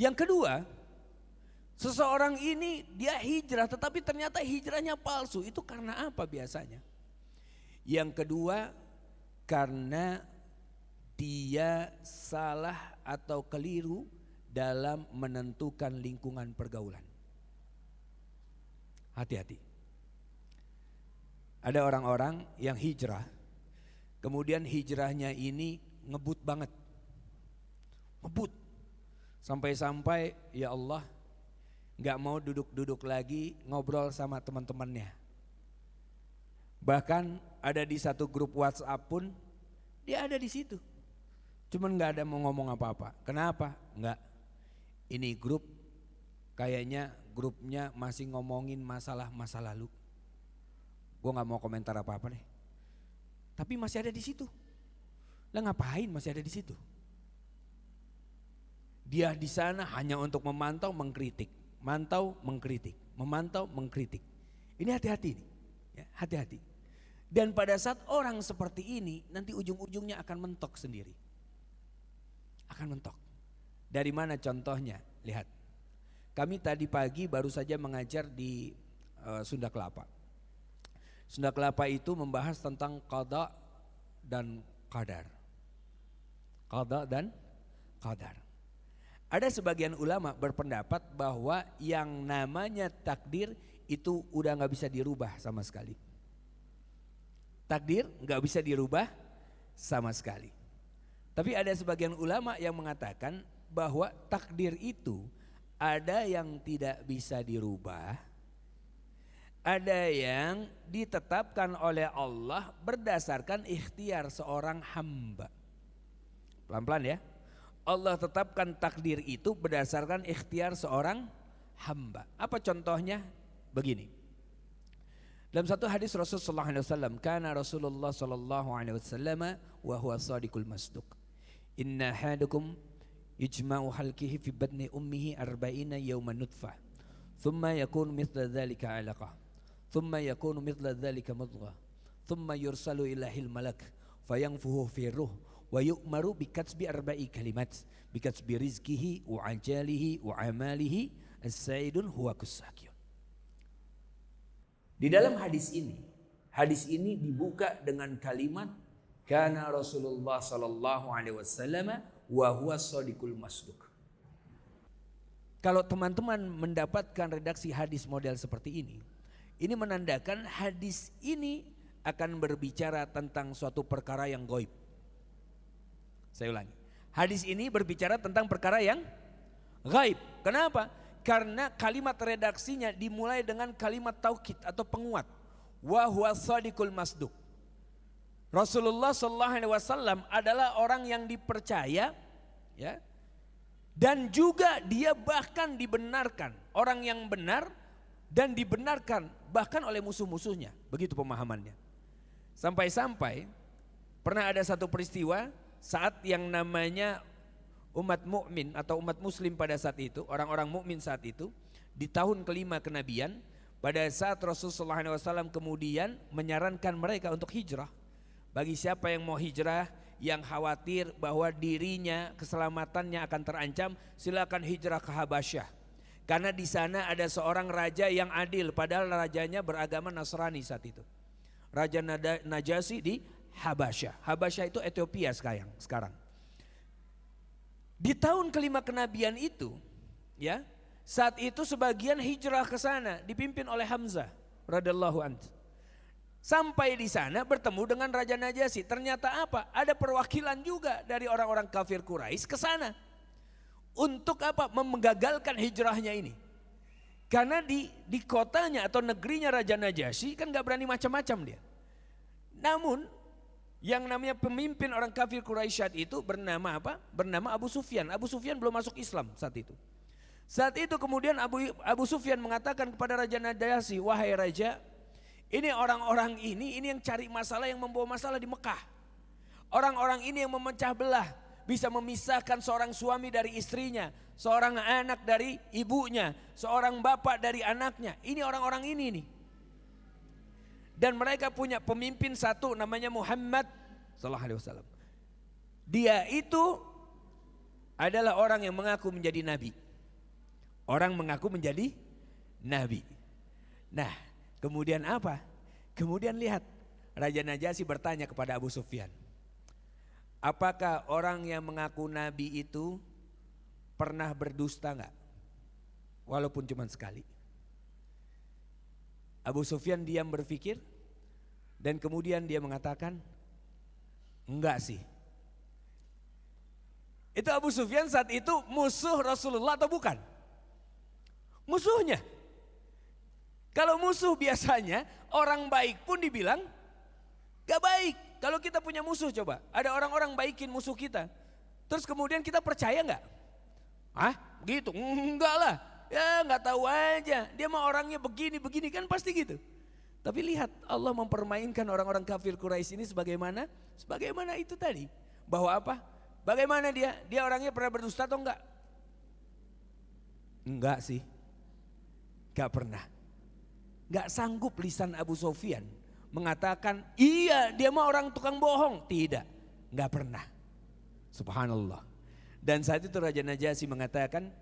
Yang kedua, seseorang ini dia hijrah tetapi ternyata hijrahnya palsu. Itu karena apa biasanya? Yang kedua, karena dia salah atau keliru dalam menentukan lingkungan pergaulan. Hati-hati. Ada orang-orang yang hijrah, kemudian hijrahnya ini ngebut banget. Ngebut. Sampai-sampai ya Allah gak mau duduk-duduk lagi ngobrol sama teman-temannya. Bahkan ada di satu grup WhatsApp pun dia ada di situ. Cuman gak ada mau ngomong apa-apa. Kenapa? Enggak. Ini grup kayaknya grupnya masih ngomongin masalah masa lalu. Gue gak mau komentar apa-apa deh. Tapi masih ada di situ. Lah ngapain masih ada di situ? Dia di sana hanya untuk memantau, mengkritik. Mantau, mengkritik. Memantau, mengkritik. Ini hati-hati nih. Ya, hati-hati. Dan pada saat orang seperti ini nanti ujung-ujungnya akan mentok sendiri. Akan mentok. Dari mana contohnya? Lihat. Kami tadi pagi baru saja mengajar di Sunda Kelapa. Sunda Kelapa itu membahas tentang qada dan qadar. Qada dan qadar. Ada sebagian ulama berpendapat bahwa yang namanya takdir itu udah gak bisa dirubah sama sekali. Takdir gak bisa dirubah sama sekali. Tapi ada sebagian ulama yang mengatakan bahwa takdir itu ada yang tidak bisa dirubah, ada yang ditetapkan oleh Allah berdasarkan ikhtiar seorang hamba. Pelan-pelan ya. Allah tetapkan takdir itu berdasarkan ikhtiar seorang hamba. Apa contohnya? Begini. Dalam satu hadis Rasulullah SAW, kana Rasulullah SAW wa huwa sadiqul masduq. Inna hadukum yujma'u halkihi fi batni ummihi arba'ina yawman nutfah. Thumma yakunu mithla dhalika alaqah. Thumma yakunu mithla dhalika mudghah. Thumma yursalu ilahil malak. Fayanfuhu fi ruh. Wa yu'maru bikatsbi arba'i kalimat. Bikatsbi rizkihi wa ajalihi wa amalihi. As-sa'idun huwa kussakiyun. Di dalam hadis ini dibuka dengan kalimat kana Rasulullah sallallahu alaihi wasallam wa huwa shadiqul masduq. Kalau teman-teman mendapatkan redaksi hadis model seperti ini menandakan hadis ini akan berbicara tentang suatu perkara yang gaib. Saya ulangi. Hadis ini berbicara tentang perkara yang gaib. Kenapa? Karena kalimat redaksinya dimulai dengan kalimat taukid atau penguat. Wa huwa shadiqul masduq. Rasulullah sallallahu alaihi wasallam adalah orang yang dipercaya, ya. Dan juga dia bahkan dibenarkan, orang yang benar dan dibenarkan bahkan oleh musuh-musuhnya. Begitu pemahamannya. Sampai-sampai pernah ada satu peristiwa saat yang namanya umat mukmin atau umat muslim pada saat itu, orang-orang mukmin saat itu di tahun kelima kenabian, pada saat Rasulullah SAW kemudian menyarankan mereka untuk hijrah. Bagi siapa yang mau hijrah, yang khawatir bahwa dirinya keselamatannya akan terancam, silakan hijrah ke Habasyah. Karena di sana ada seorang raja yang adil, padahal rajanya beragama Nasrani saat itu. Raja Najasyi di Habasyah. Habasyah itu Ethiopia sekarang. Di tahun kelima kenabian itu, ya, saat itu sebagian hijrah ke sana dipimpin oleh Hamzah radhiyallahu anhu. Sampai di sana bertemu dengan Raja Najasyi. Ternyata apa? Ada perwakilan juga dari orang-orang kafir Quraisy ke sana. Untuk apa? Menggagalkan hijrahnya ini. Karena di kotanya atau negerinya Raja Najasyi kan gak berani macam-macam dia. Namun yang namanya pemimpin orang kafir Quraisy saat itu bernama apa? Bernama Abu Sufyan. Abu Sufyan belum masuk Islam saat itu. Saat itu kemudian Abu Sufyan mengatakan kepada Raja Najasyi, wahai Raja, ini orang-orang ini yang cari masalah, yang membawa masalah di Mekah. Orang-orang ini yang memecah belah, bisa memisahkan seorang suami dari istrinya, seorang anak dari ibunya, seorang bapak dari anaknya. Ini orang-orang ini nih. Dan mereka punya pemimpin satu namanya Muhammad sallallahu alaihi wasallam. Dia itu adalah orang yang mengaku menjadi nabi. Orang mengaku menjadi nabi. Nah, kemudian apa? Kemudian lihat, Raja Najasyi bertanya kepada Abu Sufyan, apakah orang yang mengaku nabi itu pernah berdusta enggak? Walaupun cuma sekali. Abu Sufyan diam berpikir dan kemudian dia mengatakan, enggak sih. Itu Abu Sufyan saat itu musuh Rasulullah atau bukan? Musuhnya. Kalau musuh biasanya orang baik pun dibilang gak baik. Kalau kita punya musuh coba, ada orang-orang baikin musuh kita. Terus kemudian kita percaya gak? Hah? Begitu? Enggak lah. Ya gak tahu aja. Dia mah orangnya begini kan pasti gitu. Tapi lihat Allah mempermainkan orang-orang kafir Quraisy ini sebagaimana itu tadi. Bahwa apa? Bagaimana dia? Dia orangnya pernah berdusta atau enggak? Enggak sih. Gak pernah. Gak sanggup lisan Abu Sufyan mengatakan iya dia mah orang tukang bohong. Tidak. Gak pernah. Subhanallah. Dan saat itu Raja Najasyi mengatakan,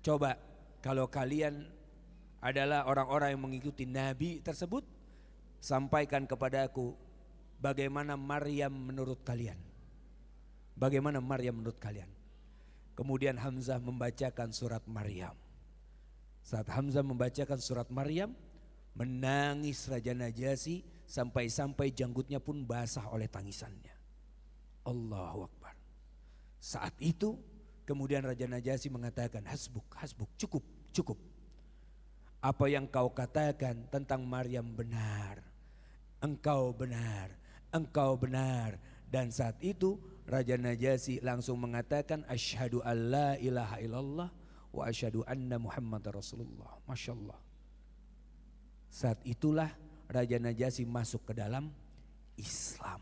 coba kalau kalian adalah orang-orang yang mengikuti Nabi tersebut, sampaikan kepadaku bagaimana Maryam menurut kalian. Bagaimana Maryam menurut kalian? Kemudian Hamzah membacakan surat Maryam. Saat Hamzah membacakan surat Maryam, menangis Raja Najasyi sampai-sampai janggutnya pun basah oleh tangisannya. Allahu Akbar. Saat itu kemudian Raja Najasyi mengatakan, hasbuk, cukup. Apa yang kau katakan tentang Maryam benar. Engkau benar. Dan saat itu Raja Najasyi langsung mengatakan, asyhadu alla ilaha illallah wa asyhadu anna Muhammadar Rasulullah. Masya Allah. Saat itulah Raja Najasyi masuk ke dalam Islam.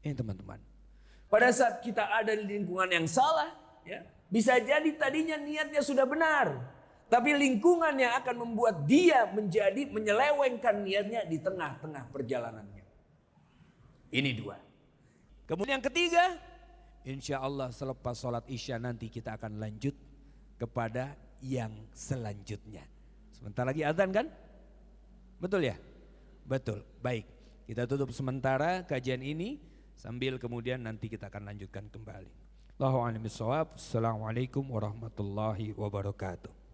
Ini teman-teman. Pada saat kita ada di lingkungan yang salah, ya, bisa jadi tadinya niatnya sudah benar, tapi lingkungan yang akan membuat dia menjadi menyelewengkan niatnya di tengah-tengah perjalanannya. Ini dua. Kemudian yang ketiga, insya Allah selepas sholat Isya nanti kita akan lanjut kepada yang selanjutnya. Sebentar lagi azan kan? Betul ya? Betul. Baik, kita tutup sementara kajian ini sambil kemudian nanti kita akan lanjutkan kembali. Allahu a'lam bishawab. Assalamualaikum warahmatullahi wabarakatuh.